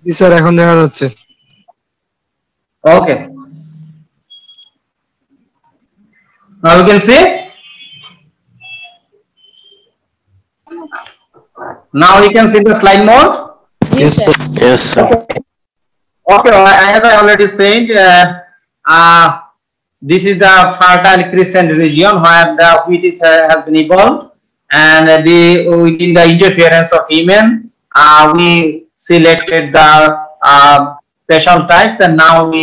জি sir, এখন দেখা যাচ্ছে। Okay. Now you can see. Now you can see the slide mode. Yes, sir. Yes, sir. Okay, as I already said, this is the fertile crescent region where the wheat has been evolved, and within the interference of human, we selected the special types, and now we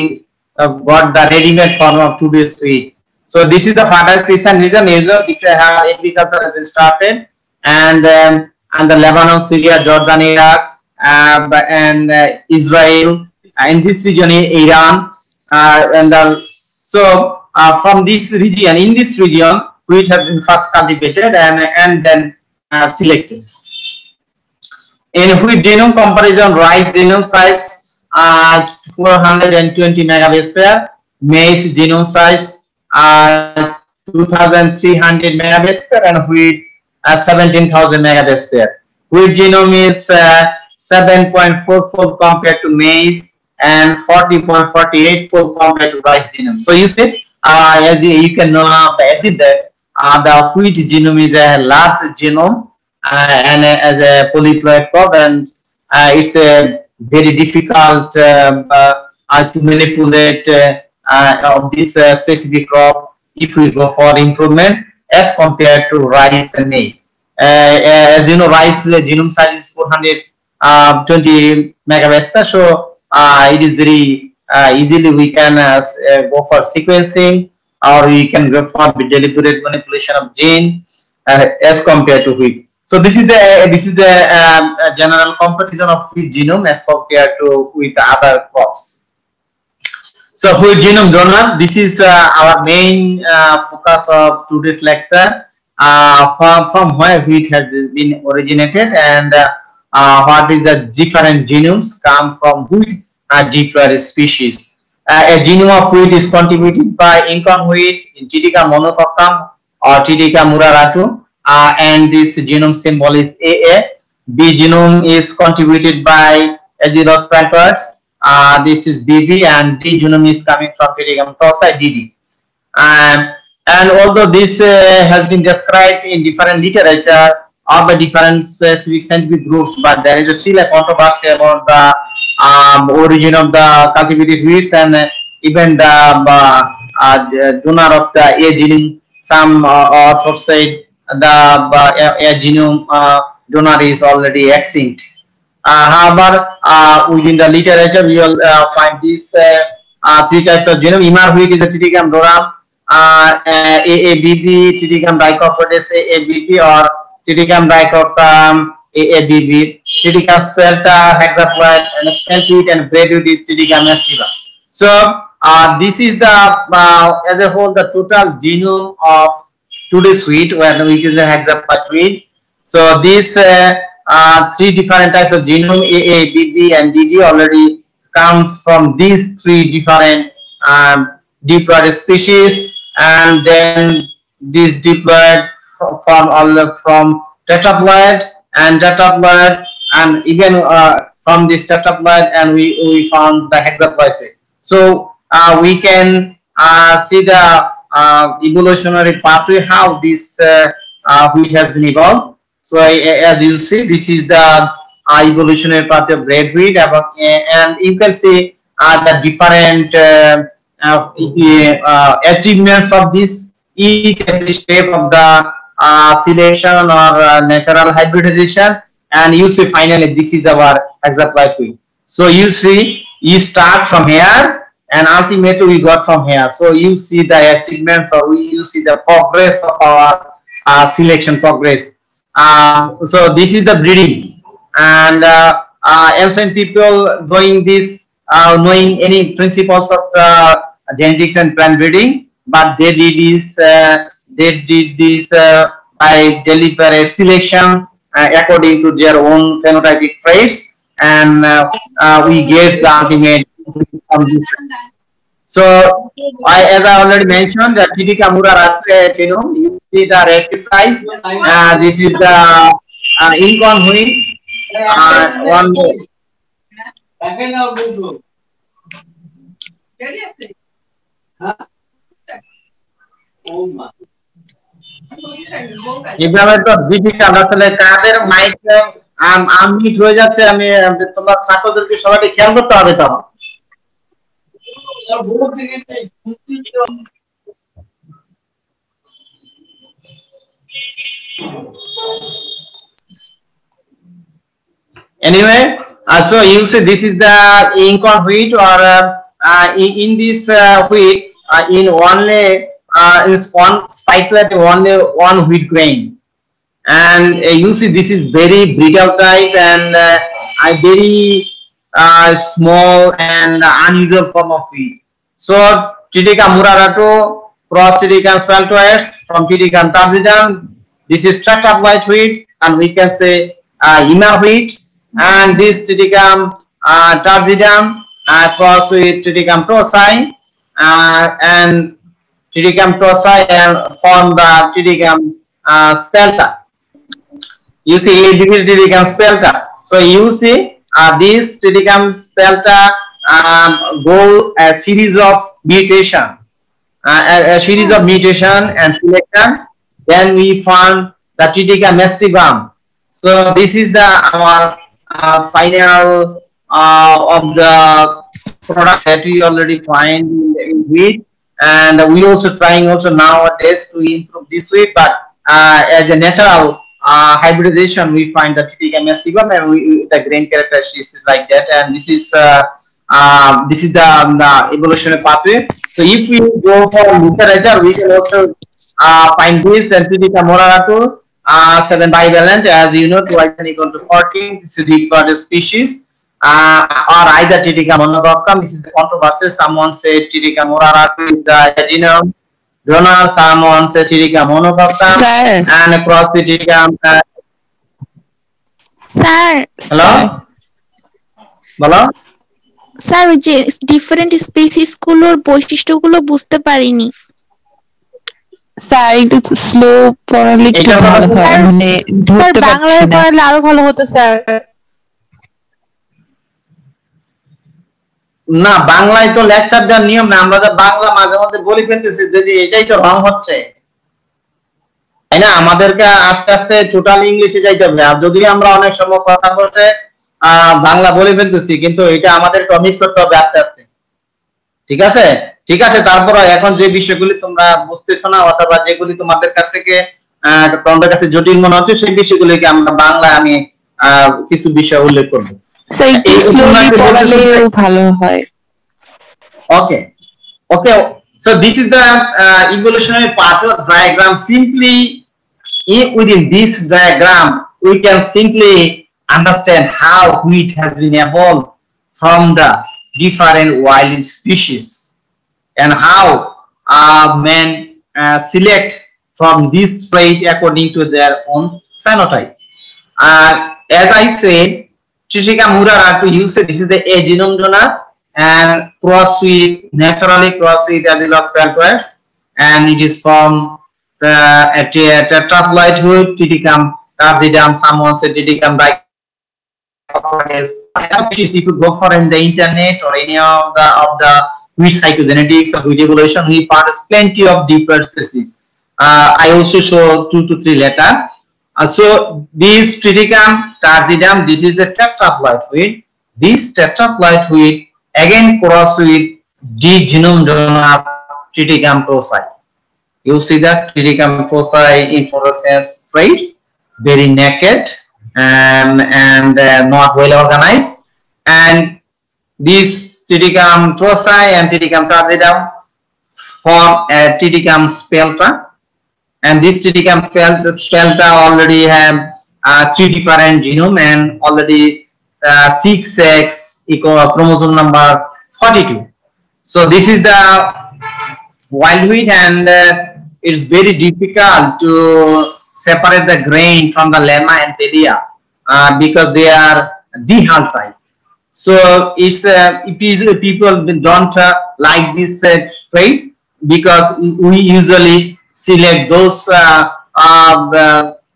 got the ready-made form of today's wheat. So this is the fertile crescent region. This agriculture has been started, and the Lebanon, Syria, Jordan, Iraq, and Israel. In this region, Iran, from this region, wheat has been first cultivated and then selected. In wheat genome comparison, rice genome size 420 megabase pair, maize genome size 2,300 megabase pair, and wheat 17,000 megabase pair. Wheat genome is 7.44 compared to maize and 40.48 compared to rice genome. So you see, as you can know that the wheat genome is a large genome and as a polyploid crop, and it's very difficult to manipulate of this specific crop if we go for improvement as compared to rice and maize. As you know, rice genome size is 420 megabase, so it is very easily we can go for sequencing, or we can go for deliberate manipulation of gene as compared to wheat. So this is the general comparison of wheat genome as compared to with other crops. So wheat genome donor, this is our main focus of today's lecture. From where wheat has been originated, and what is the different genomes come from wheat different species. A genome of wheat is contributed by Incan wheat, Triticum monococcum or Triticum muraratu, and this genome symbol is AA. B genome is contributed by Azidosphytoids. This is BB, and D genome is coming from Triticum tosa, DD. And although this has been described in different literature or by different specific scientific groups, but there is still a controversy about the origin of the cultivated wheats, and even the donor of the A genome. Some authors said the A genome donor is already extinct. However, within the literature, we will find these three types of genome. Imar wheat is a Triticum doram, AABB, Triticum dicoccus AABB, or Triticum dicoccum AABB, Triticum spelta, hexaploid, and spelt wheat and bread wheat is Triticum estiva. So this is the as a whole the total genome of today's wheat, where we use the hexaploid wheat. So these three different types of genome, AA, BB, and DD, already comes from these three different diploid species, and then this diploid from tetraploid and tetraploid, and even from this tetraploid, and we found the hexaploid wheat. So we can see the evolutionary pathway, how this wheat has been evolved. So as you see, this is the evolutionary pathway of red wheat, and you can see the different achievements of this each and every step of the selection or natural hybridization, and you see finally this is our hexaploid wheat. So you see, you start from here and ultimately we got from here. So you see the achievement, or you see the progress of our selection progress. So this is the breeding, and ancient people doing this, knowing any principles of genetics and plant breeding, but they did this by deliberate selection according to their own phenotypic traits, and we get the ultimate. So as I already mentioned, the Triticum muraratu genome, you see the red size. This is the Incan wheat. One more. এভাবে তো difficult আসলে কাদের mic unmute হয়ে যাচ্ছে। আমি তোমার ছাত্রদেরকে সবাইকে খেয়াল করতে হবে তো। Anyway, so you say this is the ink or wheat, or in this wheat, in only is one spikelet, only one wheat grain, and you see this is very brittle type and a very small and unusual form of wheat. So Triticum murarato cross Triticum spaltoides from Triticum tarsidum. This is stratified wheat, and we can say Ima wheat, and this Triticum tarsidum cross with Triticum prussi, and Triticum prussi and form the Triticum spelta. You see, this is Triticum spelta. So you see, this Triticum spelta go a series of mutation, a series of mutation and selection. Then we found the Triticum mysticum. So this is the our final of the product that we already find in wheat, and we also trying also nowadays to improve this wheat, but as a natural hybridization we find the Triticum mysticum, and the grain characteristics is like that, and this is the evolutionary pathway. So if we go for literature, we can also find this and Triticum murarato 7 bivalent, as you know, twice n equal to 14. This is the recorded species, or either Triticum monococcum. This is the controversy. Someone said Triticum murarato is the genome donor. Someone said Triticum monococcum, Sir. and across the Triticum. Sir. Hello. Hello. Sir ওই যে different species গুলোর বৈশিষ্ট্যগুলো বুঝতে পারিনি। Sir একটু slow পড়ালে একটু ভালো হয়, মানে ধরতে পারছি বাংলায় না। পড়ালে আরো ভালো হতো স্যার। না, বাংলায় তো লেকচার দেওয়ার নিয়ম না, আমরা তো বাংলা মাঝে মধ্যে বলে ফেলতেছি, যদি এটাই তো রং হচ্ছে, তাই না? আমাদেরকে আস্তে আস্তে টোটাল ইংলিশে যাইতে হবে। আর যদি আমরা অনেক সময় কথা বলতে বাংলা বলে ফেলতেছি, কিন্তু এটা আমাদের কমিট করতে হবে আস্তে আস্তে। ঠিক আছে, ঠিক আছে। তারপর এখন যে বিষয়গুলি তোমরা বুঝতেছো না, অথবা যেগুলি তোমাদের কাছে তোমাদের কাছে জটিল মনে হচ্ছে, সেই বিষয়গুলিকে আমরা বাংলায় আমি কিছু বিষয় উল্লেখ করবো। স্যার একটু স্লোলি পড়ালেও ভালো হয়। Okay, okay. So this is the evolutionary path diagram. Simply within this diagram, we can simply understand how wheat has been evolved from the different wild species, and how men select from this trait according to their own phenotype. As I said, Triticum murarato, you say this is the A genome donor, and naturally cross with Azelaic spaltoides, and it is from the tetraploid hood, Triticum tarsidum. Someone said Triticum species. If you go for in the internet or any of the wheat cytogenetics or wheat evolution, we found plenty of different species. I also show 2 to 3 later. So this Triticum tarsidum, this is a tetraploid wheat. This tetraploid wheat again cross with D genome donor Triticum prussi. You see that Triticum prussi inflorescence traits, very naked and not well organized, and this Triticum prussi and Triticum tarsidum form a Triticum spelta, and this Triticum spelta already have 3 different genome and already 6x equal chromosome number 42. So this is the wild wheat, and it's very difficult to separate the grain from the lemma and pedia because they are dehulled type. So it's people don't like this trait, because we usually select those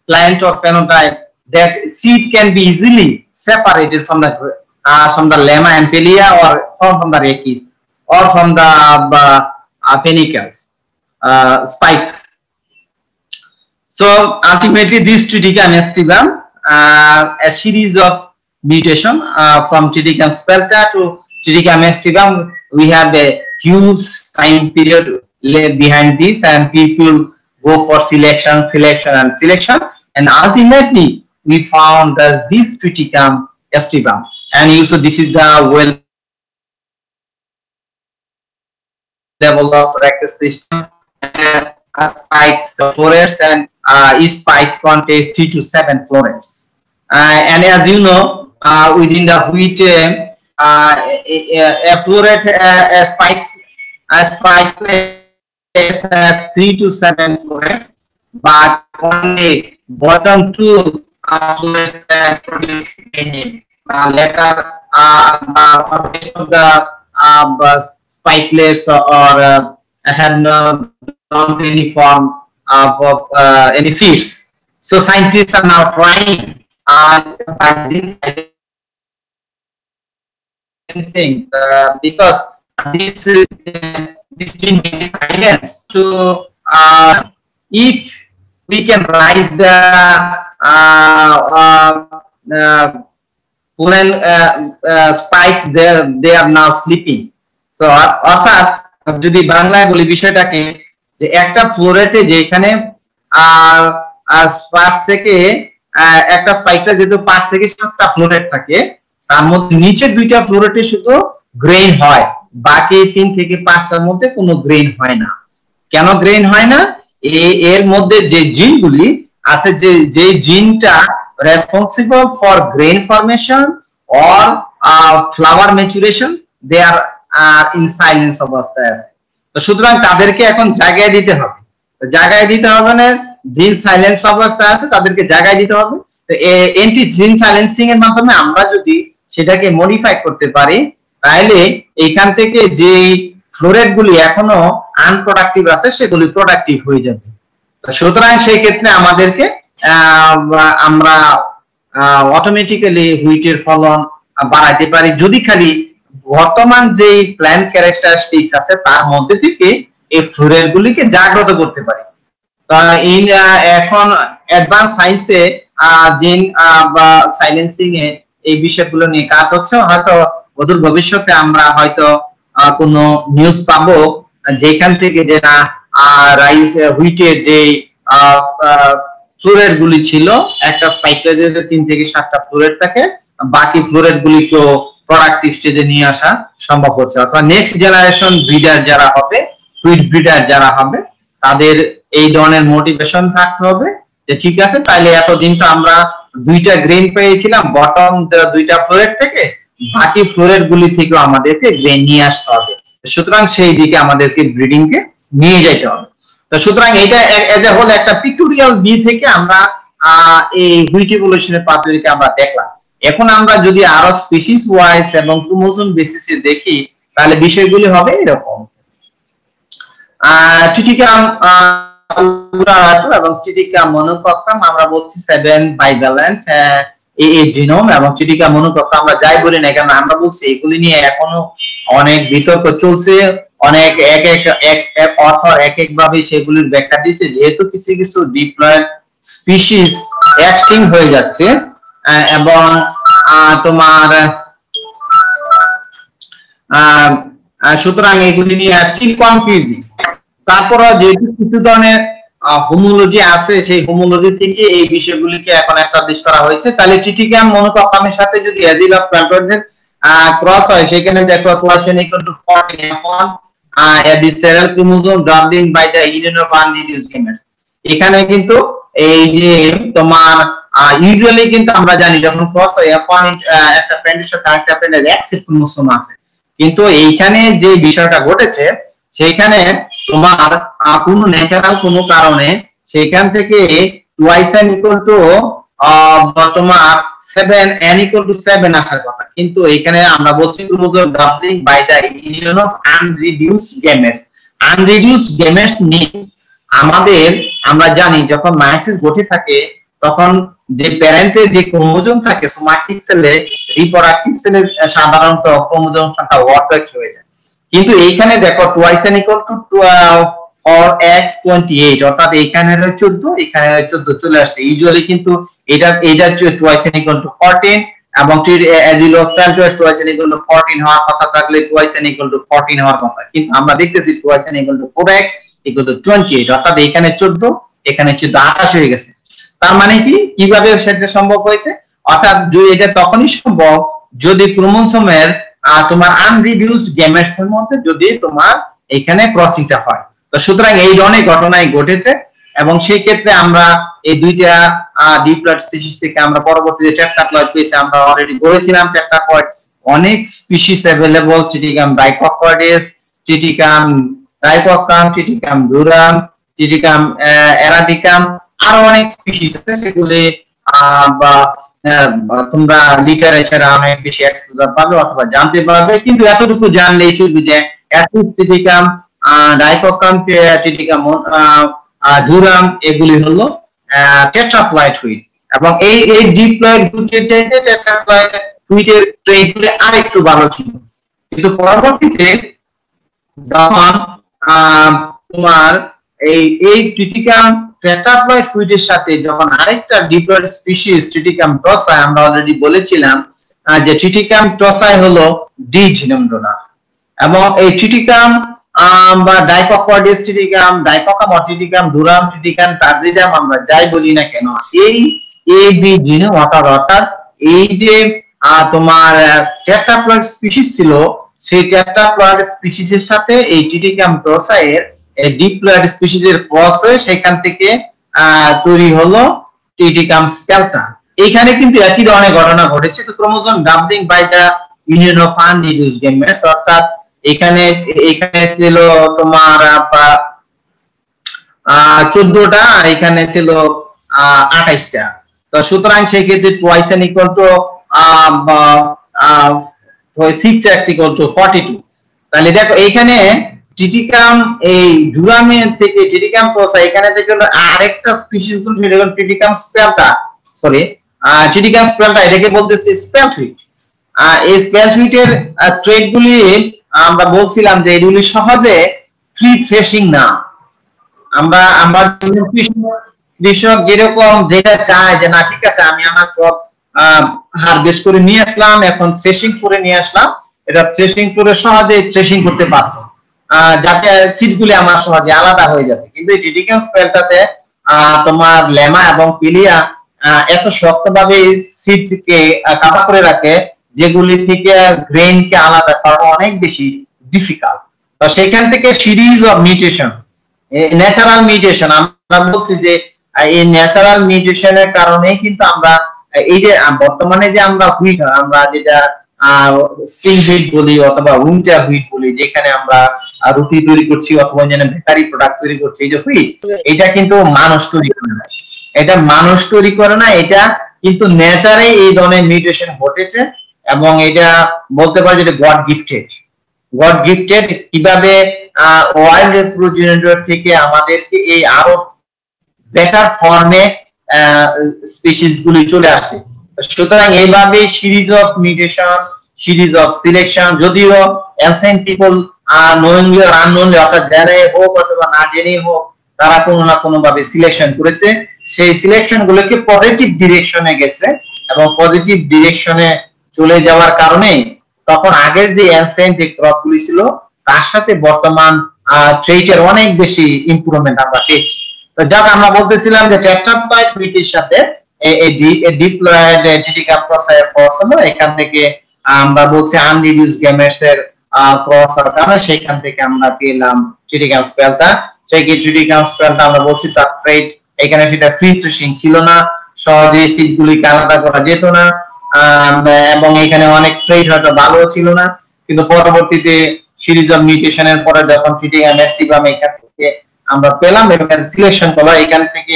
plant or phenotype that seed can be easily separated from the from the lemma and pelia, or from the rachis, or from the penicles, spikes. So ultimately this Triticum aestivum, a series of mutation from Triticum spelta to Triticum aestivum, we have a huge time period behind this, and people go for selection, and ultimately we found that this Triticum aestivum, and also this is the well developed rectus system, spikes, florets, and each spikes contain 3 to 7 florets. And as you know, within the wheat, a floret spikes has 3 to 7 florets, but only bottom 2 florets produce any. Later, rest of the spikelets or have not any form of any seeds. So scientists are now trying by silencing because this gene is guidance to if we can rise the pollen spikes, they are now sleeping. So অর্থাৎ যদি বাংলায় বলি বিষয়টাকে, যে একটা ফ্লোরেটে যেখানে পাঁচ থেকে একটা স্পাইকটা যেহেতু 5 থেকে 7টা ফ্লোরেট থাকে, তার মধ্যে নিচের 2টা ফ্লোরেটে শুধু গ্রেইন হয়, বাকি 3 থেকে 5টার মধ্যে কোনো গ্রেইন হয় না। কেন গ্রেইন হয় না? এর মধ্যে যে জিনগুলি আছে, যে জিনটা responsible for grain formation or flower maturation, they are in silence অবস্থায় আছে। তো সুতরাং তাদেরকে এখন জায়গায় দিতে হবে। জায়গায় দিতে হবে না, জিন সাইলেন্স অবস্থায় আছে, তাদেরকে জায়গায় দিতে হবে। তো এন্টি জিন সাইলেন্সিং এর মাধ্যমে আমরা যদি সেটাকে মডিফাই করতে পারি, তাহলে এখান থেকে যে ফ্লোরেট গুলি এখনো আনপ্রোডাক্টিভ আছে সেগুলি প্রোডাক্টিভ হয়ে যাবে। তো সুতরাং সেই ক্ষেত্রে আমাদেরকে আমরা অটোমেটিক্যালি হুইটের ফলন বাড়াইতে পারি যদি খালি বর্তমান যে প্ল্যান্ট ক্যারেক্টারিস্টিক্স আছে তার মধ্যে থেকে এই ফ্লোরেট গুলিকে জাগ্রত করতে পারি। এখন অ্যাডভান্স সায়েন্সে জিন বা সাইলেন্সিং এ এই বিষয়গুলো নিয়ে কাজ হচ্ছে। হয়তো অদূর ভবিষ্যতে আমরা হয়তো কোনো নিউজ পাবো যেখান থেকে যেটা রাইস হুইটের যে ফ্লোরেট গুলি ছিল, একটা স্পাইকলেজে 3 থেকে 7টা ফ্লোরেট থাকে, বাকি ফ্লোরেট গুলিকেও প্রোডাক্টিভ স্টেজে নিয়ে আসা সম্ভব হচ্ছে। অথবা নেক্সট জেনারেশন ব্রিডার যারা হবে, হুইট ব্রিডার যারা হবে, তাদের এই ধরনের মোটিভেশন থাকতে হবে যে ঠিক আছে, তাইলে এতদিন তো আমরা 2টা গ্রেন পেয়েছিলাম বটম 2টা ফ্লোরেট থেকে, বাকি ফ্লোরেট গুলি থেকেও আমাদেরকে গ্রেন নিয়ে আসতে হবে। সুতরাং সেই দিকে আমাদেরকে ব্রিডিং কে নিয়ে যেতে হবে। তো সুতরাং এটা এজ এ হোল একটা পিক্টোরিয়াল বি থেকে আমরা এই হুইট ইভলিউশনের পাথওয়েকে আমরা দেখলাম। এখন আমরা যদি আরো স্পিসিস ওয়াইজ এবং ক্রোমোজোম বেসিসে দেখি, তাহলে বিষয়গুলি হবে এরকম। Triticum এবং Triticum monococcum আমরা বলছি 7 bivalent AA জিনোম, এবং Triticum monococcum আমরা যাই বলি না কেন, আমরা বলছি এগুলি নিয়ে এখনো অনেক বিতর্ক চলছে, অনেক এক অথর এক ভাবে সেগুলির ব্যাখ্যা দিচ্ছে। যেহেতু কিছু কিছু ডিপ্লয়েড স্পিসিস এক্সটিংক্ট হয়ে যাচ্ছে, এবং তোমার সুতরাং এগুলি নিয়ে স্টিল কনফিউজিং। তারপরে যেহেতু কিছু ধরনের হোমোলজি আছে, সেই হোমোলজি থেকে এই বিষয়গুলিকে এখন এস্টাবলিশ করা হয়েছে। তাহলে Triticum monococcum এর সাথে যদি অ্যাজিলাস প্ল্যান্টোজেন ক্রস হয়, সেখানে দেখো কোয়াশন ইকুয়াল টু 14F1 এডিস্টেরাল chromosome doubling by the union of unreduced gametes. এখানে কিন্তু এই যে তোমার ইউজুয়ালি কিন্তু আমরা জানি যখন ক্রস হয় F1 একটা প্যারেন্টের সাথে আরেকটা প্যারেন্টের এক্সেপ্ট ক্রোমোসোম আছে, কিন্তু এইখানে যে বিষয়টা ঘটেছে সেইখানে তোমার কোনো ন্যাচারাল কোনো কারণে সেখান থেকে twice n equal to তোমার 7n equal to 7 আসার কথা, কিন্তু এখানে আমরা বলছি chromosome doubling by the union of unreduced gametes. Unreduced gametes means আমরা জানি যখন মায়োসিস ঘটে থাকে তখন যে প্যারেন্টের যে ক্রোমোজোম থাকে সোমাটিক সেলে রিপ্রোডাক্টিভ সেলে সাধারণত ক্রোমোজোম সংখ্যা অর্ধেক হয়ে যায়, কিন্তু এইখানে দেখো twice N equal to 4 x 28, অর্থাৎ এইখানে 14 এখানে 14 চলে আসছে। ইউজুয়ালি কিন্তু এটা টুয়াইস এন ইকুয়াল টু 14 এবং as you lost time twice N equal to 14 হওয়ার কথা থাকলে টুয়াইস এন ইকুয়াল টু 14 হওয়ার কথা, কিন্তু আমরা দেখতেছি twice N equal to 4x equal to 28, অর্থাৎ এখানে 14 এখানে 28 হয়ে গেছে। তার মানে কি কিভাবে সেটা সম্ভব হয়েছে, অর্থাৎ এটা তখনই সম্ভব যদি ক্রোমোসোমের তোমার আনরিডিউসড গ্যামেটস এর মধ্যে যদি তোমার এখানে ক্রসিংটা হয়। তো সুতরাং এই ধরনের ঘটনাই ঘটেছে এবং সেই ক্ষেত্রে আমরা এই দুইটা ডিপ্লয়েড স্পিসিস থেকে আমরা পরবর্তীতে টেট্রাপ্লয়েড পেয়েছি। আমরা অলরেডি বলেছিলাম টেট্রাপ্লয়েড অনেক স্পিসিস अवेलेबल, টিটিকাম ডাইককর্ডিস, টিটিকাম ডাইককাম, টিটিকাম ডুরাম, টিটিকাম এরাডিকাম, আরো অনেক স্পিসিস আছে, সেগুলি তোমরা লিটারেচারে অনেক বেশি এক্সপোজার পাবে অথবা জানতে পারবে, কিন্তু এতটুকু জানলেই চলবে যে টিটিকাম ডাইককাম, টিটিকাম ডুরাম এগুলি হলো টেট্রাপ্লয়েড হুইট, এবং এই ডিপ্লয়েড হুইটের চাইতে টেট্রাপ্লয়েড হুইটের ট্রেডগুলি আরেকটু ভালো ছিল। কিন্তু পরবর্তীতে যখন তোমার এই টিটিকাম টেট্রাপ্লয়েড হুইটের সাথে যখন আরেকটা ডিপ্লয়েড স্পিসিস টিটিকাম টসাই, আমরা অলরেডি বলেছিলাম যে টিটিকাম টসাই হলো ডি জিনোম ডোনার, এবং এই টিটিকাম বা ডাইককর্ডিস টিটিকাম, ডাইককাম টিটিকাম, ডুরাম টিটিকাম, টার্জিডাম আমরা যাই বলি না কেন, এই এ বি জিনোম অর্থাৎ এই যে তোমার টেট্রাপ্লয়েড স্পিসিস ছিল, সেই টেট্রাপ্লয়েড স্পিসিসের সাথে এই টিটিকাম টসাইয়ের ডিপ্লয়েড স্পিসিসের ক্রস হয়ে সেখান থেকে তৈরি হলো টিটিকাম স্পেলটা। এখানে কিন্তু একই ধরনের ঘটনা ঘটেছে। তো chromosome doubling by the union of unreduced gametes, অর্থাৎ এখানে ছিল তোমার 14টা আর এখানে ছিল 28টা। তো সুতরাং সেই ক্ষেত্রে twice N equal to 6x equal to 42। তাহলে দেখো এইখানে টিটিকাম এই ডুরামের থেকে টিটিকাম টসাই এখানে থেকে আরেকটা স্পিসিস গুলো সেটা হলো টিটিকাম স্পেলটা, সরি টিটিকাম স্পেলটা, এটাকে বলতেছে স্পেল হুইট। এই স্পেল হুইটের ট্রেডগুলি আমরা বলছিলাম যে এগুলি সহজে ফ্রি থ্রেশিং না। আমরা কৃষক যেরকম যেটা চায় যে না ঠিক আছে আমি আমার ক্রপ হারভেস্ট করে নিয়ে আসলাম, এখন থ্রেশিং করে নিয়ে আসলাম, এটা থ্রেশিং করে সহজে থ্রেশিং করতে পারবো যাতে সিডগুলি আমার সহজে আলাদা হয়ে যাবে। কিন্তু এই টিটিকাম স্পেলটাতে তোমার লেমা এবং পিলিয়া এত শক্তভাবে সিডকে কাভার করে রাখে যেগুলি থেকে গ্রেইনকে আলাদা করা অনেক বেশি ডিফিকাল্ট। তো সেখান থেকে series of mutation, natural mutation, আমরা বলছি যে এই ন্যাচারাল মিউটেশনের কারণে কিন্তু আমরা এই যে বর্তমানে যে আমরা হুইট, আমরা যেটা স্প্রিং হুইট বলি অথবা উইন্টার হুইট বলি, যেখানে আমরা রুটি তৈরি করছি অথবা যেন বেকারি প্রোডাক্ট তৈরি করছি, এই যে হুইট, এটা কিন্তু মানুষ তৈরি করে না, এটা মানুষ তৈরি করে না, এটা কিন্তু নেচারে এই ধরনের মিউটেশন ঘটেছে এবং এটা বলতে পারি যে গড গিফটেড। গড গিফটেড কিভাবে ওয়াইল্ড প্রোজেনিটর থেকে আমাদেরকে এই আরো বেটার ফর্মে স্পিসিস গুলি চলে আসে। সুতরাং এইভাবে series of mutation, series of selection, যদিও অ্যানসিয়েন্ট পিপল নোইংলি অর আননোইংলি, অর্থাৎ জেনে হোক অথবা না জেনে হোক, তারা কোনো না কোনো ভাবে সিলেকশন করেছে, সেই সিলেকশন গুলোকে পজিটিভ ডিরেকশনে গেছে এবং পজিটিভ ডিরেকশনে চলে যাওয়ার কারণে তখন আগের যে অ্যানসিয়েন্ট যে ক্রপ গুলি ছিল তার সাথে বর্তমান ট্রেটের অনেক বেশি ইমপ্রুভমেন্ট আমরা পেয়েছি। তো যাক আমরা বলতেছিলাম যে টেট্রাপ্লয়েড হুইটের সাথে এই ডিপ্লয়েড টিটিকাম টসাইয়ের ক্রস হলো, এখান থেকে আমরা বলছি আনরিডিউসড গ্যামেটস এর ক্রস হওয়ার কারণে সেখান থেকে আমরা পেলাম টিটিকাম স্পেলটা। সেই টিটিকাম স্পেলটা আমরা বলছি তার ট্রেড এখানে সেটা ফ্রি থ্রেশিং ছিল না, সহজে সিডগুলিকে আলাদা করা যেত না, এবং এখানে অনেক ট্রেড হয়তো ভালো ছিল না, কিন্তু পরবর্তীতে সিরিজ অফ মিউটেশনের পরে যখন টিটিকাম এস্টিগ্রাম এখান থেকে আমরা পেলাম এবং সিলেকশন করা, এখান থেকে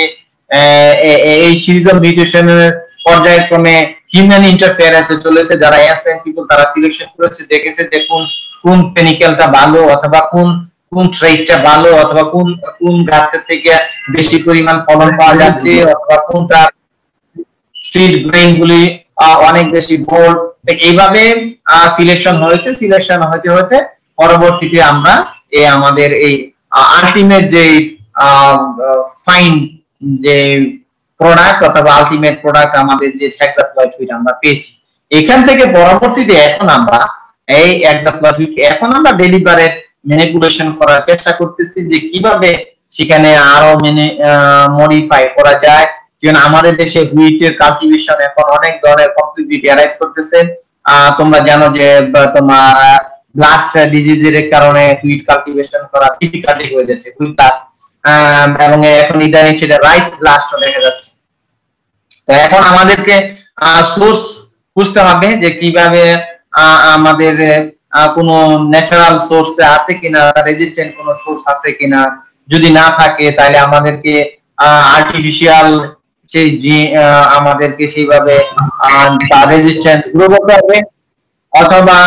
এই সিরিজ অফ মিউটেশনের পর্যায়ক্রমে হিউম্যান ইন্টারফেয়ারেন্সে চলেছে, যারা অ্যানসিয়েন্ট পিপল তারা সিলেকশন করেছে, দেখেছে যে কোন পেনিকেলটা ভালো অথবা কোন ট্রেটটা ভালো অথবা কোন গাছের থেকে বেশি পরিমাণ ফলন পাওয়া যাচ্ছে অথবা কোনটা সিড গ্রেইন গুলি অনেক বেশি বোল্ড। এইভাবে সিলেকশন হয়েছে, সিলেকশন হতে হতে পরবর্তীতে আমরা এই আমাদের এই আলটিমেট যে ফাইন যে প্রোডাক্ট অথবা আলটিমেট প্রোডাক্ট আমাদের যে হেক্সাপ্লয়েড সুইট আমরা পেয়েছি। এখান থেকে পরবর্তীতে এখন আমরা এই হেক্সাপ্লয়েড সুইট এখন আমরা ডেলিভারেট ম্যানিপুলেশন করার চেষ্টা করতেছি যে কিভাবে সেখানে আরো মডিফাই করা যায়। যেমন আমাদের দেশে হুইটের কাল্টিভেশন এখন অনেক ধরনের কমপ্লিটলি অ্যারাইজ করতেছে। তোমরা জানো যে তোমার ব্লাস্ট ডিজিজের কারণে হুইট কাল্টিভেশন করা ডিফিকাল্ট হয়ে যাচ্ছে, হুইট ব্লাস্ট, এবং এখন ইদানিং সেটা রাইস ব্লাস্ট দেখা যাচ্ছে। তো এখন আমাদেরকে সোর্স খুঁজতে হবে যে কিভাবে আমাদের কোনো ন্যাচারাল সোর্স আছে কিনা, রেজিস্ট্যান্ট কোনো সোর্স আছে কিনা। যদি না থাকে তাহলে আমাদেরকে আর্টিফিশিয়াল সেই আমাদেরকে সেইভাবে রেজিস্ট্যান্স গ্রো করতে হবে, অথবা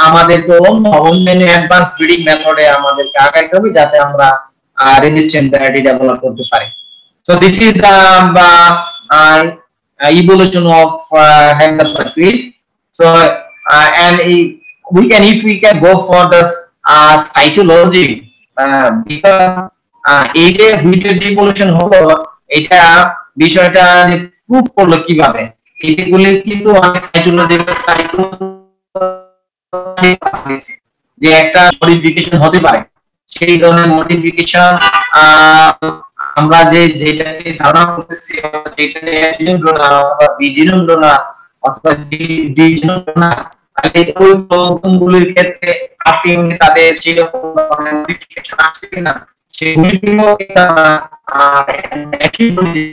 আমাদেরকে অন্য অ্যাডভান্স ব্রিডিং মেথডে আমাদেরকে আগাইতে হবে যাতে আমরা রেজিস্ট্যান্ট ভ্যারাইটি ডেভেলপ করতে পারি। So this is the evolution of hexaploid feed. So and if we can go for the cytology, because এই যে হুইটের ইভলিউশন হলো এটা বিষয়টা প্রুফ করলো কিভাবে, এইগুলি কিন্তু অনেক সাইটোলজিক্যাল যে একটা মডিফিকেশন হতে পারে, সেই ধরনের মডিফিকেশন আমরা যেটাকে ধারণা করতেছি যেটাকে জিনোম ডোনার অথবা বিজিনোম ডোনার অথবা ডিজিনোম ডোনার, ওই প্রোগ্রামগুলোর ক্ষেত্রে আপনি তাদের সেরকম ধরনের মডিফিকেশন আছে কিনা সেগুলো একই হয়েছে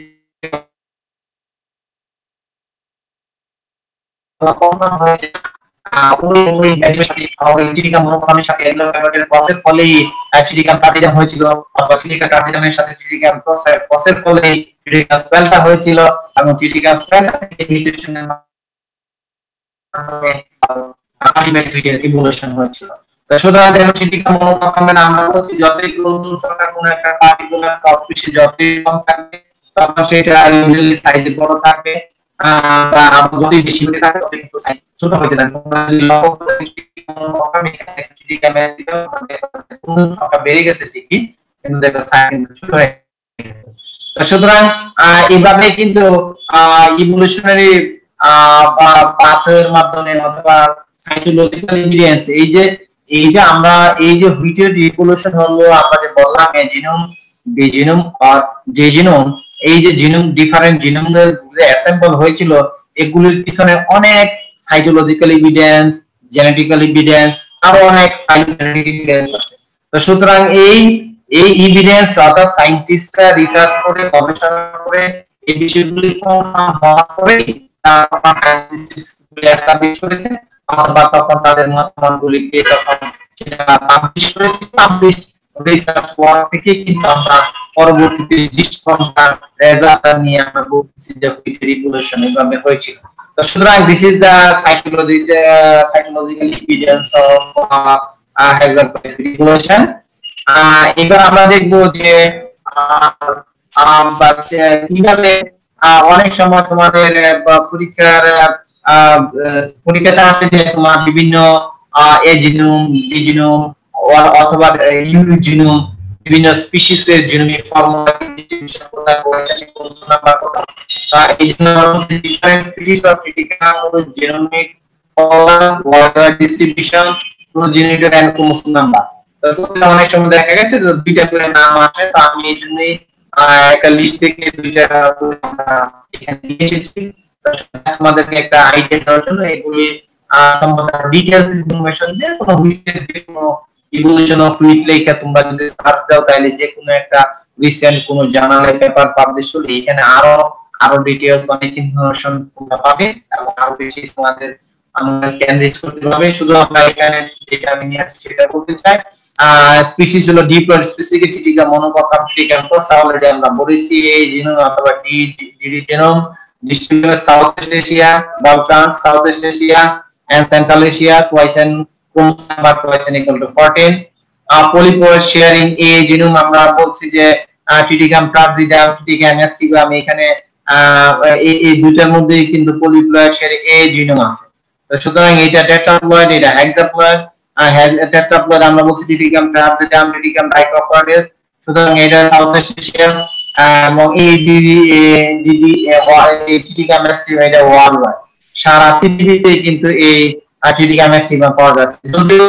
হয়েছিল অথবা চিলিকা কার্টিজামের সাথে চিলিকা ক্রসের ফলে চিলিকা স্পেলটা হয়েছিল এবং চিলিকা স্পেলটা থেকে মিউটেশনের মাধ্যমে ইভলিউশন হয়েছিল। সুতরাং চিলিকা মনোকামের আমরা বলছি যতই নতুন সরকার কোন একটা পার্টিকুলার স্পিসিস যতই কম থাকবে তখন সেটা ইউজুয়ালি সাইজে বড় থাকবে, বা যদি বেশি হতে থাকে তবে কিন্তু সাইজ ছোট হতে থাকে। সংখ্যা বেড়ে গেছে ঠিকই, কিন্তু দেখো সাইজ ছোট হয়ে গেছে। সুতরাং এইভাবে কিন্তু ইভলিউশনারি পাথের মাধ্যমে অথবা সাইটোলজিক্যাল এভিডেন্স এই যে আমরা এই যে হুইটের ইভলিউশন হলো আমরা যে বললাম জিনোম বিজিনোম আর ডিজিনোম, এই যে জিনোম ডিফারেন্ট জিনোমগুলো অ্যাসেম্বল হয়েছিল এগুলোর পিছনে অনেক সাইটোলজিক্যাল এভিডেন্স, জেনেটিক্যাল এভিডেন্স, আরো অনেক ফাইটোজেনেটিক এভিডেন্স আছে। তো সুতরাং এই এভিডেন্স অর্থাৎ সায়েন্টিস্টরা রিসার্চ করে গবেষণা করে এই বিষয়গুলি কনফার্ম হওয়ার পরে বা তখন তাদের মতামতগুলিকে তখন সেটা পাবলিশ করেছে, পাবলিশ রিসার্চ ওয়ার্ক থেকে কিন্তু আমরা পরবর্তীতে জিস্টকনটার রেজাল্ট নিয়ে আমরা বলছি যে হুইটের ইভলিউশন এভাবে হয়েছিল। তো সুতরাং this is the cytological evidence of hexaploid evolution. এবার আমরা দেখব যে কিভাবে অনেক সময় তোমাদের পরীক্ষাতে আসে যে তোমার বিভিন্ন এ জিনোম বি জিনোম অথবা ইউ জিনোম বিভিন্ন স্পিসিস এর জিনোমিক ফর্মুলা ডিস্ট্রিবিউশন কোথায় হয়েছে কোন নাম্বার কোথায়, এই জন্য different species of critical genomic formula distribution progenitor and chromosome number. তো অনেক সময় দেখা গেছে যে দুইটা করে নাম আসে, তো আমি এই জন্যই একটা লিস্ট থেকে দুইটা এখানে নিয়ে এসেছি আমাদেরকে একটা আইডিয়া দেওয়ার জন্য। এগুলি সম্বন্ধে ডিটেইলস ইনফরমেশন যে কোনো হুইটের যে কোনো ইভলিউশন অফ হুইট লেখা তোমরা যদি সার্চ দাও তাহলে যে কোনো একটা রিসেন্ট কোনো জার্নালে পেপার পাবলিশ হলে এখানে আরো ডিটেইলস অনেক ইনফরমেশন তোমরা পাবে এবং আরো বেশি তোমাদের আমরা ক্যান্ডিডেট করতে পারবে। শুধু আমরা এখানে যেটা আমি নিয়ে আসছি সেটা বলতে চাই। স্পিসিস হলো ডিপ্লয়েড স্পেসিফিক টিটিকা মনোককাম টিটিকাম্পাস, অলরেডি আমরা বলেছি এই জিনোম অথবা DD genome distributed Southeast Asia, Balkans, Southeast Asia, and Central Asia. Twice and chromosome number twice and equal to 14. Polyploid sharing A genome আমরা বলছি যে টিটিকাম প্রার্জিডাম টিটিকাম এসটিগ্রাম এখানে এই দুইটার মধ্যে কিন্তু পলিপ্লয়েড শেয়ারিং এ জিনোম আছে। তো সুতরাং এটা টেট্রাপ্লয়েড, এটা হেক্সাপ্লয়েড। টেট্রাপ্লয়েড আমরা বলছি টিটিকাম ট্রাপজিটাম, টিটিকাম ডাইকপ্লয়েড। সুতরাং এটা সাউথ এশিয়া এবং এই টিটিকাম এস্টিভা এটা ওয়ার্ল্ড ওয়াইড সারা পৃথিবীতে কিন্তু এই টিটিকাম এস্টিভা পাওয়া যাচ্ছে। যদিও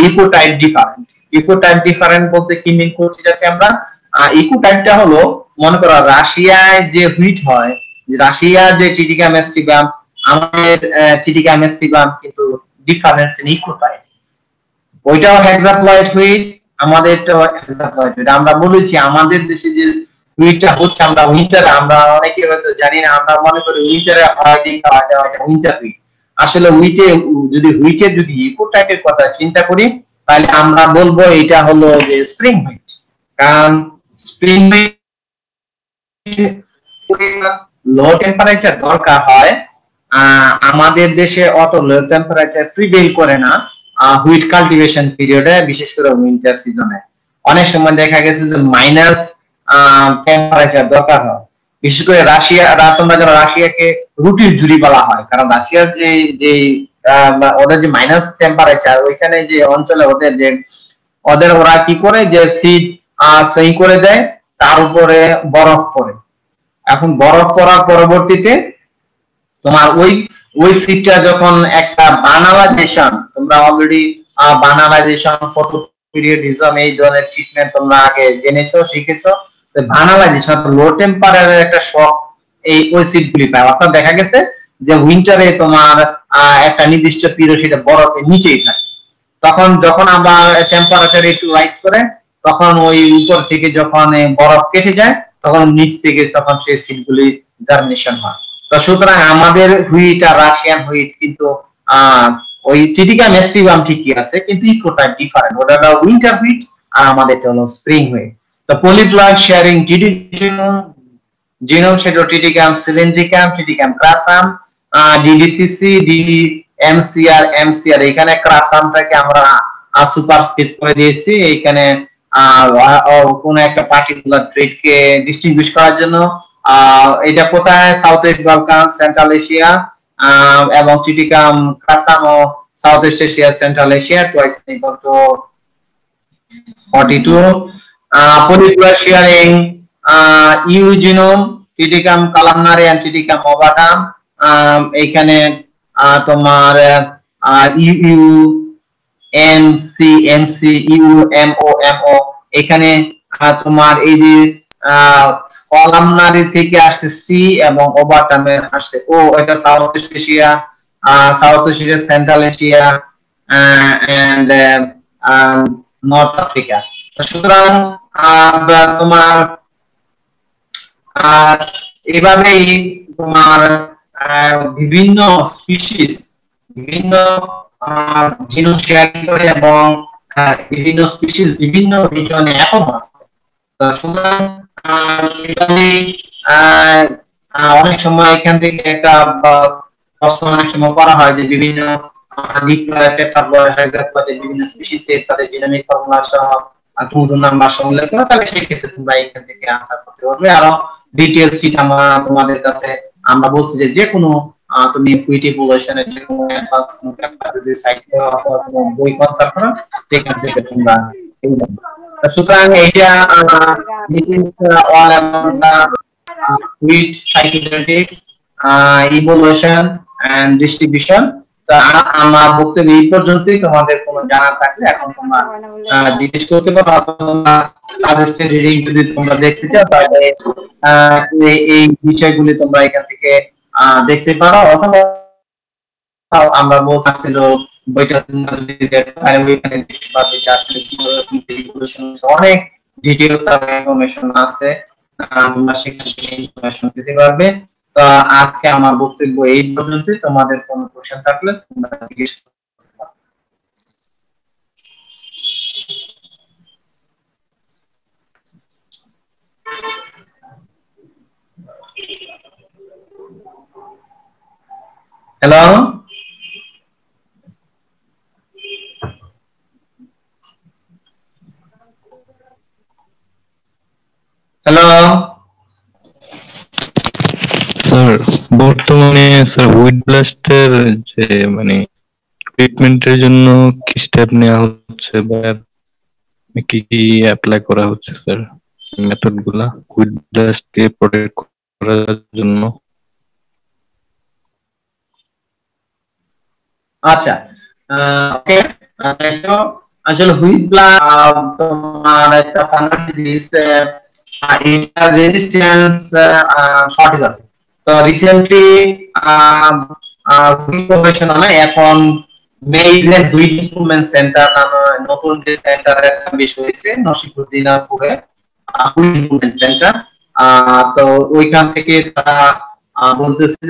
ইকোটাইপ ডিফারেন্ট। ইকোটাইপ ডিফারেন্ট বলতে কি মিন করছি যাচ্ছে আমরা, ইকোটাইপটা হলো মনে করো রাশিয়ায় যে হুইট হয়, রাশিয়ার যে টিটিকাম এস্টিভা আমাদের টিটিকাম এস্টিভা কিন্তু ডিফারেন্স ইন ইকোটাইপ। ওইটাও হেক্সাপ্লয়েড হুইট, আমাদেরটাও হেক্সাপ্লয়েড হুইট। আমরা বলেছি আমাদের দেশে যে হুইটটা হচ্ছে আমরা উইন্টারে, আমরা অনেকে হয়তো জানি না, আমরা মনে করি উইন্টারে হয় উইন্টার হুইট। আসলে হুইটের যদি ইকোটাইপের কথা চিন্তা করি তাহলে আমরা বলবো এটা হলো যে স্প্রিং হুইট। কারণ স্প্রিং হুইট লো টেম্পারেচার দরকার হয়, আমাদের দেশে অত লো টেম্পারেচার প্রিভেল করে না হুইট কাল্টিভেশন পিরিয়ডে, বিশেষ করে উইন্টার সিজনে। অনেক সময় দেখা গেছে যে মাইনাস টেম্পারেচার দরকার হয়, বিশেষ করে রাশিয়া। তোমরা যারা রাশিয়াকে রুটির জুড়ি বলা হয়, কারণ রাশিয়ার যে ওদের যে মাইনাস টেম্পারেচার, ওইখানে যে অঞ্চলে ওরা কি করে যে সিড সই করে দেয়, তার উপরে বরফ পড়ে। এখন বরফ পড়ার পরবর্তীতে তোমার ওই সিটটা যখন একটা বানালাইজেশন, তোমরা অলরেডি বানালাইজেশন, ফটো পিরিয়ডিজম এই ধরনের ট্রিটমেন্ট তোমরা আগে জেনেছো, শিখেছো। তো বানালাইজেশন লো টেম্পারেচারের একটা শক ওই সিটগুলি পায়। অর্থাৎ দেখা গেছে যে উইন্টারে তোমার একটা নির্দিষ্ট পিরিয়ড সেটা বরফের নিচেই থাকে। যখন আবার টেম্পারেচার একটু রাইজ করে, তখন ওই উপর থেকে যখন বরফ কেটে যায়, তখন নিচ থেকে তখন সেই সিটগুলি জার্মিনেশন হয়। তো সুতরাং আমাদের হুইট আর রাশিয়ান হুইট কিন্তু ওই টিটিকাম এস্টিভাম ঠিকই আছে, কিন্তু ইকোটাইপ ডিফারেন্ট। ওটা উইন্টার হুইট আর আমাদেরটা হলো স্প্রিং হুইট। তো পলিপ্লয়েড শেয়ারিং জিনোম সেটা টিটিকাম সিলিন্ড্রিকাম, টিটিকাম ক্রাসাম, ডিডিসিসি, এমসিআর। এখানে ক্রাসামটাকে আমরা সুপারস্ক্রিপ্ট করে দিয়েছি এইখানে কোন একটা পার্টিকুলার ট্রেডকে ডিস্টিংগুইশ করার জন্য। এটা কোথায়? South east Balkan, central Asia, এবং টিটিকাম ক্রাসাম ও south east Asia, central Asia, twice equal to 42। Polyploid sharing U genome, Triticum columnare and Triticum ovatum. এখানে তোমার ইউ এমসি ইউএমও, এখানে তোমার এই যে কলামনারি থেকে আসছে সি এবং ওভারটামে আসছে ও। এটা South east Asia, central Asia and North Africa. সুতরাং তোমার এভাবেই তোমার বিভিন্ন স্পিসিস বিভিন্ন জিনোম শেয়ারিং করে এবং বিভিন্ন স্পিসিস বিভিন্ন রিজনে এখন আছে। সুতরাং অনেক সময় এখান থেকে একটা প্রশ্ন অনেক সময় করা হয় যে বিভিন্ন বিভিন্ন স্পিসিসের তাদের জিনোমিক ফর্মুলা সহ ক্রোমোজোম নাম্বার সহ উল্লেখ করো, তাহলে সেই ক্ষেত্রে তোমরা এখান থেকে আনসার করতে পারবে। আরো ডিটেইলস শীট আমরা তোমাদের কাছে আমরা বলছি যে কোনো তুমি কুইটি পপুলেশনের যে কোনো অ্যাডভান্স কোনো ক্যাপাবিলিটি সাইট অথবা বই কনসাল্ট করো, সেখান থেকে তোমরা পেয়ে যাবে। সুতরাং এটা this is all about the wheat cytogenetics evolution and distribution. তো আমার বক্তব্য এই পর্যন্তই। তোমাদের কোনো জানার থাকলে এখন তোমরা জিজ্ঞেস করতে পারো, অথবা সাজেস্টেড রিডিং যদি তোমরা দেখতে চাও তাহলে এই বিষয়গুলি তোমরা এখান থেকে দেখতে পারো, অথবা আমরা বলছিল বইটা তোমরা যদি দেখো তাহলে ওইখানে দেখতে পারবে যে আসলে কিভাবে ইভোলিউশন অনেক ডিটেইলস আর ইনফরমেশন আছে, তোমরা সেখান থেকে ইনফরমেশন পেতে পারবে। তো আজকে আমার বক্তব্য এই পর্যন্তই। তোমাদের কোনো কোশ্চেন থাকলে তোমরা জিজ্ঞেস করতে পারো। হ্যালো হ্যালো মানে স্যার হুইট ব্লাস্টের যে মানে ট্রিটমেন্টের জন্য কি স্টেপ নেওয়া হচ্ছে বা কি কি অ্যাপ্লাই করা হচ্ছে স্যার মেথড গুলা হুইট ব্লাস্ট কে প্রোটেক্ট করার জন্য? আচ্ছা, ওকে। তো আসলে হুইট ব্লাস্ট তোমার একটা ফাঙ্গাল ডিজিজ, এটা রেজিস্ট্যান্স শর্টেজ আছে। তো রিসেন্টলি গবেষণা এখন মেইজের হুইট ইমপ্রুভমেন্ট সেন্টার নামে নতুন যে সেন্টার এস্টাবলিশ হয়েছে নসিপুর দিনাজপুরে, হুইট ইমপ্রুভমেন্ট সেন্টার। তো ওইখান থেকে তারা বলতেছে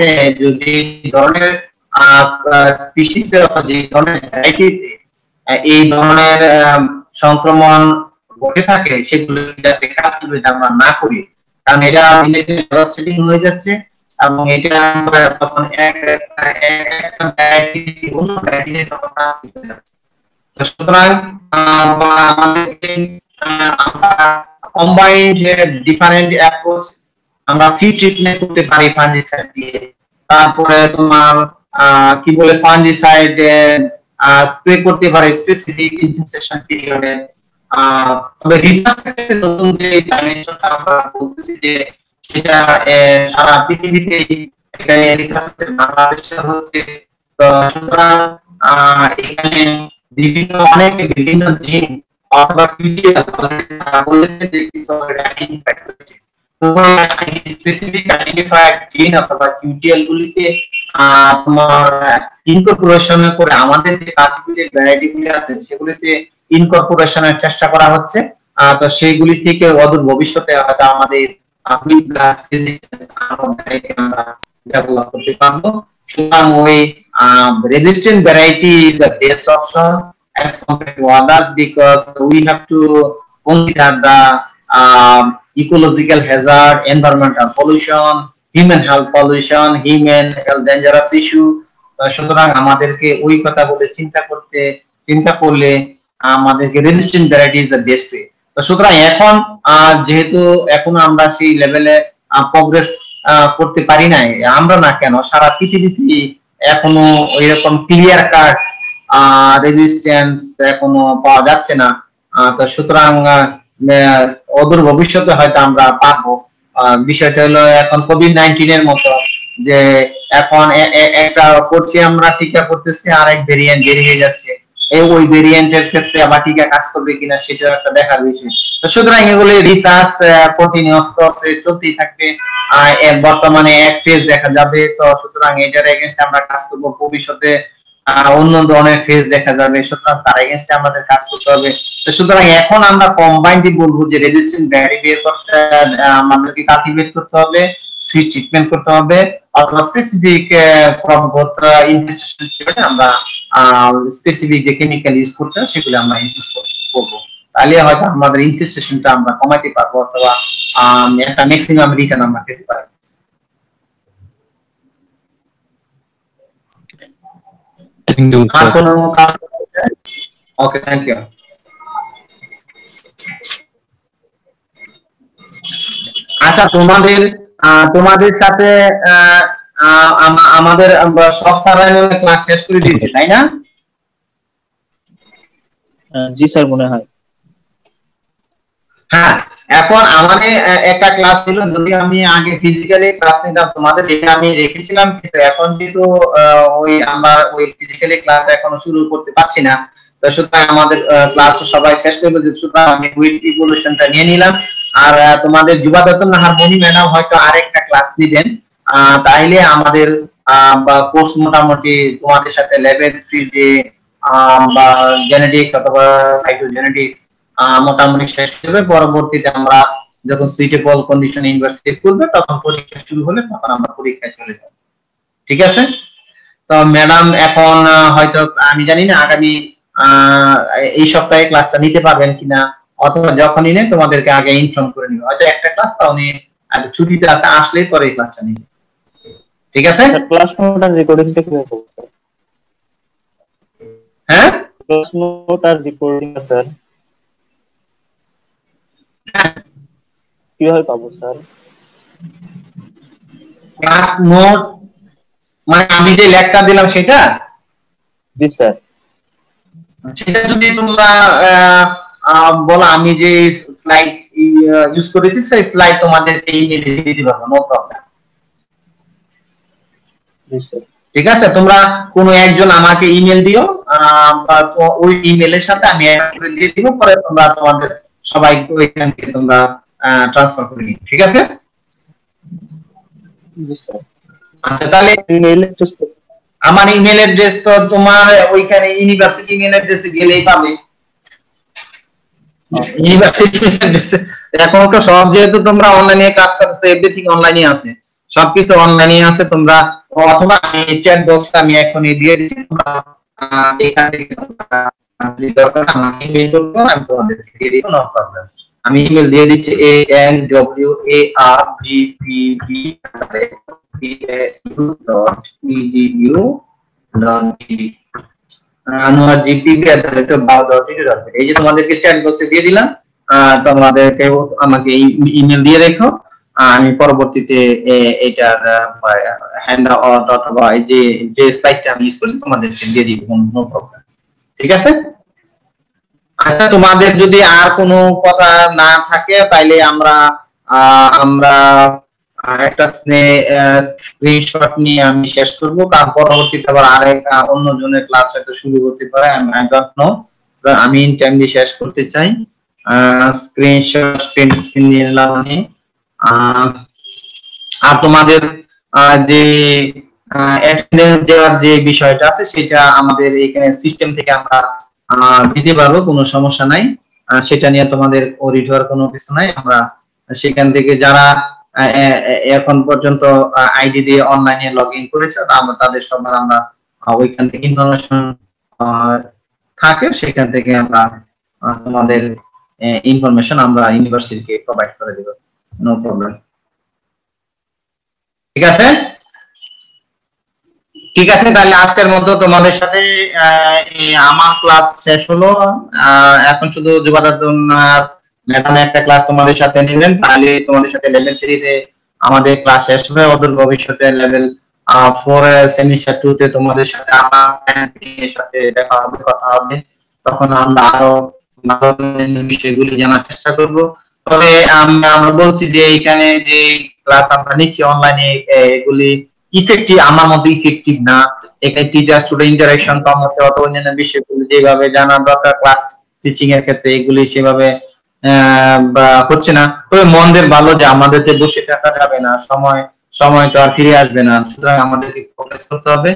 যে যদি ধরনের স্পিসিস যে ধরনের ভ্যারাইটি এই ধরনের সংক্রমণ ঘটে থাকে সেগুলো আমরা না করি, কারণ এটা সেটিং হয়ে যাচ্ছে এবং এটা তখন একটা ভ্যারাইটি অন্য ভ্যারাইটি তখন যাচ্ছে। সুতরাং আমাদেরকে আমরা কম্বাইন্ড ডিফারেন্ট অ্যাপ্রোচ আমরা সিড ট্রিটমেন্ট করতে পারি ফাঞ্জিসাইড দিয়ে। তারপরে তোমার কি বলে ফাঞ্জিসাইড স্প্রে করতে পারি স্পেসিফিক ইনফেকশন পিরিয়ডে। তবে রিসার্চ ক্ষেত্রে নতুন যে ডাইমেনশনটা আমরা বলতেছি যে সেটা সারা পৃথিবীতে এটা রিসার্চ বাংলাদেশে হচ্ছে। তো সুতরাং এখানে বিভিন্ন জিন অথবা কিউটিএল বলেছে যে কিছু আইডেন্টিফাই করেছে। তো স্পেসিফিক আইডেন্টিফাইড জিন অথবা কিউটিএল গুলিকে তোমার ইনকর্পোরেশন করে আমাদের যে কার্টিকুলেট ভ্যারাইটি গুলি আছে সেগুলিতে ইনকর্পোরেশনের চেষ্টা করা হচ্ছে। তো সেইগুলি থেকে অদূর ভবিষ্যতে হয়তো আমাদের হুইট ব্লাস্ট রেজিস্ট্যান্স আমরা ডেভেলপ করতে পারবো। সুতরাং ওই resistant variety is the best option as compared to others because we have to consider the ecological hazard, environmental pollution, human health pollution, human health dangerous issue. সুতরাং আমাদেরকে ওই কথা বলে চিন্তা করলে আমাদেরকে resistant variety is the best way. তো সুতরাং এখন যেহেতু এখন আমরা সেই লেভেলে প্রোগ্রেস করতে পারি নাই, আমরা না কেন সারা পৃথিবীতে এখনো ওইরকম ক্লিয়ার কাট রেজিস্ট্যান্স এখনো পাওয়া যাচ্ছে না। তো সুতরাং অদূর ভবিষ্যতে হয়তো আমরা পাবো। বিষয়টা হলো এখন কোভিড-19 এর মতো যে এখন একটা করছি আমরা টিকা করতেছি আর এক ভেরিয়েন্ট বের হয়ে যাচ্ছে, ওই ভেরিয়েন্টের ক্ষেত্রে আবার টিকা কাজ করবে কিনা সেটা একটা দেখার বিষয়। তো সুতরাং এগুলো রিসার্চ কন্টিনিউয়াস প্রসেস চলতেই থাকবে। বর্তমানে এক ফেজ দেখা যাবে, তো সুতরাং এটার এগেইনস্টে আমরা কাজ করব। ভবিষ্যতে অন্য ধরনের ফেজ দেখা যাবে, সুতরাং তার এগেইনস্টে আমাদের কাজ করতে হবে। তো সুতরাং এখন আমরা কম্বাইন্ডলি বলবো যে রেজিস্ট্যান্ট ভ্যারাইটি বের করতে আমাদেরকে কাল্টিভেট করতে হবে, সিড ট্রিটমেন্ট করতে হবে অথবা স্পেসিফিক ক্রপ গ্রোথ ইনফেস্টেশন হিসেবে আমরা স্পেসিফিক যে কেমিক্যাল ইউজ করতে হয় সেগুলো আমরা ইউজ করব। তাহলে হয়তো আমাদের ইনফেস্টেশনটা আমরা কমাতে পারবো অথবা একটা ম্যাক্সিমাম রিটার্ন আমরা পেতে পারি। Thank you sir. Okay, thank you. আচ্ছা, তোমাদের সাথে আমাদের সব স্যারের ক্লাস শেষ করে দিয়েছি, তাই না? জি স্যার, মনে হয়। হ্যাঁ, এখন আমাদের একটা ক্লাস ছিল, যদি আমি আগে ফিজিক্যালি ক্লাস নিতাম তোমাদের, এটা আমি রেখেছিলাম, কিন্তু এখন যেহেতু আমরা ওই ফিজিক্যালি ক্লাস এখনো শুরু করতে পারছি না, তো সুতরাং আমাদের ক্লাস সবাই শেষ করবে, সুতরাং আমি উইথ ইভলিউশনটা নিয়ে নিলাম। আর তোমাদের যুবাদত্ত নাহার মনি ম্যাডাম হয়তো আরেকটা ক্লাস দিবেন, তাইলে আমাদের কোর্স মোটামুটি তোমাদের সাথে লেভেল 3 যে বা জেনেটিক্স অথবা সাইটোজেনেটিক্স মোটামুটি শেষ হবে। পরবর্তীতে আমরা যখন সুইটেবল কন্ডিশন ইউনিভার্সিটি করবে তখন পরীক্ষা শুরু হলে তখন আমরা পরীক্ষায় চলে যাব। ঠিক আছে? তো ম্যাডাম এখন হয়তো আমি জানি না আগামী এই সপ্তাহে ক্লাসটা নিতে পারবেন কিনা, অথবা যখনই নেন তোমাদেরকে আগে ইনফর্ম করে নিব। হয়তো একটা ক্লাস তা উনি ছুটিতে আছে, আসলেই পরে এই ক্লাসটা নিবে। ঠিক আছে? ক্লাস নোটটা রেকর্ডিংটা কিভাবে করব? হ্যাঁ, ক্লাস নোট আর রিপোর্টিং স্যার কিভাবে পাবো স্যার? ক্লাস নোট মানে আমি যে লেকচার দিলাম সেটা? জি স্যার। সেটা যদি তোমরা বলো আমি যে স্লাইড ইউজ করেছি সেই স্লাইড তোমাদেরকে ইমেইলে দিয়ে দিতে পারবো, নো প্রবলেম। জি স্যার। ঠিক আছে, তোমরা কোনো একজন আমাকে ইমেল দিও, বা ওই ইমেলের সাথে আমি অ্যাড করে দিয়ে দিব, পরে তোমরা তোমাদের সবাইকে ওইখান থেকে তোমরা ট্রান্সফার করে নিও, ঠিক আছে? জি স্যার। আচ্ছা, তাহলে ইমেইল অ্যাড্রেস আমার ইমেল অ্যাড্রেস তো তোমার ওইখানে ইউনিভার্সিটি ইমেল অ্যাড্রেসে গেলেই পাবে। ইউনিভার্সিটি ইমেল অ্যাড্রেসে এখন তো সব, যেহেতু তোমরা অনলাইনে কাজ করছো, এভরিথিং অনলাইনে আছে, সবকিছু অনলাইনে আছে। তোমরা অথবা চ্যাট বক্স আমি এখন দিয়ে দিচ্ছি, তোমরা এখান থেকে দরকার আমাকে ইমেল করবে, আমি তোমাদেরকে দিয়ে দিব, নো প্রবলেম। আমি ইমেল দিয়ে দিচ্ছি anwar@bpu.edu.gp এই যে তোমাদেরকে চ্যাট বক্সে দিয়ে দিলাম, তোমাদেরকে আমাকে ইমেল দিয়ে রেখো, আমি পরবর্তীতে এটার হ্যান্ডআউট অথবা এই যে স্লাইডটা আমি ইউজ করছি তোমাদেরকে দিয়ে দিব, নো প্রবলেম, ঠিক আছে? আচ্ছা, তোমাদের যদি আর কোনো কথা না থাকে তাইলে আমরা একটা স্ক্রিনশট নিয়ে আমি শেষ করব, কারণ পরবর্তীতে আবার আরেক অন্য জনের ক্লাস হয়তো শুরু হতে পারে, আই ডোন্ট নো। আমি ইন টাইমলি শেষ করতে চাই। স্ক্রিনশট স্ক্রিন নিয়ে নিলাম আমি। আর তোমাদের যে অ্যাটেন্ডেন্স দেওয়ার যে বিষয়টা আছে সেটা আমাদের এখানে সিস্টেম থেকে আমরা দিতে পারবো, কোনো সমস্যা নাই। সেটা নিয়ে তোমাদের ওরিড হওয়ার কোনো কিছু নাই। আমরা সেখান থেকে যারা এখন পর্যন্ত আইডি দিয়ে অনলাইনে লগ ইন করেছে আমরা তাদের সবার আমরা ওইখান থেকে ইনফরমেশন থাকে, সেখান থেকে আমরা তোমাদের ইনফরমেশন আমরা ইউনিভার্সিটিকে প্রোভাইড করে দেব, নো প্রবলেম, ঠিক আছে? ঠিক আছে, তাহলে আজকের মতো তোমাদের সাথে আমার ক্লাস শেষ হলো। এখন শুধু যুবাদাতুন ম্যাডাম একটা ক্লাস তোমাদের সাথে নেবেন, তাহলে তোমাদের সাথে লেভেল 3 তে আমাদের ক্লাস শেষ হবে। অদূর ভবিষ্যতে লেভেল 4 সেমিস্টার 2 তে তোমাদের সাথে আমার সাথে দেখা হবে, কথা হবে, তখন আমরা আরো বিষয়গুলি জানার চেষ্টা করব। তবে আমরা বলছি যে এখানে যে ক্লাস আমরা নিচ্ছি অনলাইনে, এগুলি ইফেক্টিভ, আমার মতে ইফেক্টিভ না। এখানে টিচার স্টুডেন্ট ইন্টারঅ্যাকশন কম হচ্ছে, অথবা অন্যান্য বিষয়গুলি যেভাবে জানা দরকার ক্লাস টিচিং এর ক্ষেত্রে এগুলি সেভাবে হচ্ছে না। তবে মনদের ভালো যে আমাদেরকে বসে থাকা যাবে না, সময় তো আর ফিরে আসবে না, সুতরাং আমাদেরকে ফোকাস করতে হবে।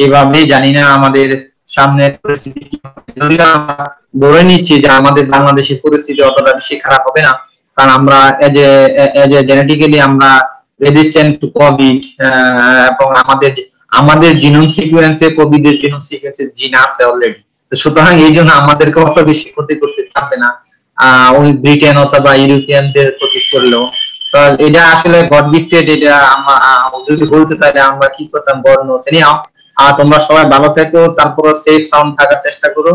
এভাবেই জানি না আমাদের সামনের পরিস্থিতি কি হবে, যদি আমরা ধরে নিচ্ছি যে আমাদের বাংলাদেশের পরিস্থিতি অতটা বেশি খারাপ হবে না, কারণ আমরা এজ এ জেনেটিক্যালি আমরা রেজিস্ট্যান্ট টু কোভিড, এবং আমাদের জিনোম সিকোয়েন্সে কোভিডের জিনোম সিকোয়েন্সে জিন আছে অলরেডি, তো সুতরাং এই জন্য আমাদেরকে অত বেশি ক্ষতি করতে পারবে না ওই ব্রিটেন অথবা ইউরোপিয়ানদের ক্ষতি করলেও। তো এটা আসলে গড গিফটেড, এটা যদি বলতে তাহলে আমরা কি করতাম, বর্ণ শ্রেণী। তোমরা সবাই ভালো থেকো, তারপর সেফ সাউন্ড থাকার চেষ্টা করো।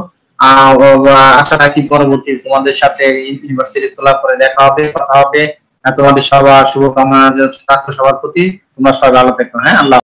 আশা রাখি পরবর্তী তোমাদের সাথে ইউনিভার্সিটি খোলার পরে দেখা হবে, কথা হবে। তোমাদের সবার শুভকামনা ছাত্র সবার প্রতি। তোমরা সবাই ভালো থেকো। হ্যাঁ, আল্লাহ।